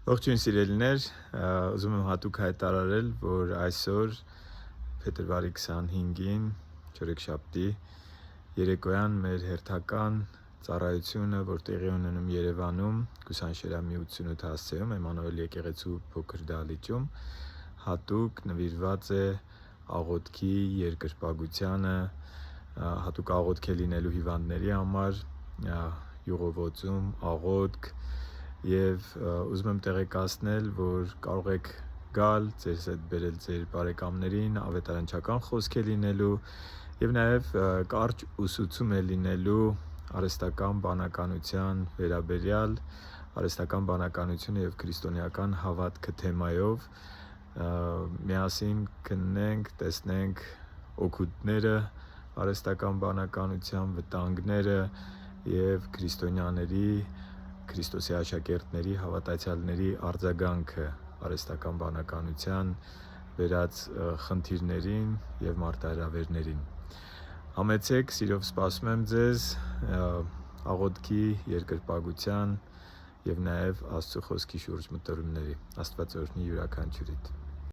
Ողջույն սիրելիներ, ուզում եմ հատուկ հայտարարել, որ այսօր փետրվարի 25-ին չորեքշաբթի երեկոյան մեր հերթական ծառայությունը, որ տեղի ունենում Երևանում, Կուսանշերամի 88 հասցեում, Էմանուել եկեղեցու փոքր դահլիճում, հատուկ նվիրված է աղոթքի երկրպագությանը, հատուկ աղոթք է լինելու հիվանդների համար, յուղովածում, աղոթք, եւ ուզում եմ տեղեկացնել, որ կարող եք գալ, ձեզ հետ բերել ձեր բարեկամներին, ավետարանչական խոսք է լինելու եւ նաեւ կարճ ուսուցում է լինելու արհեստական բանականության վերաբերյալ, արհեստական բանականությունը եւ քրիստոնեական հավատքը թեմայով միասին քննենք, տեսնենք օգուտները արհեստական բանականության, վտանգները եւ քրիստոնյաների Քրիստոսի աշակերտների, հավատացյալների արձագանքը արհեստական բանականության վերած խնդիրներին եւ մարտահրավերներին։ Համեցեք, սիրով սպասում եմ ձեզ աղոթքի, երկրպագության եւ նաեւ Աստծո խոսքի շուրջ մտորումների։ Աստված օրհնի յուրաքանչյուրիդ։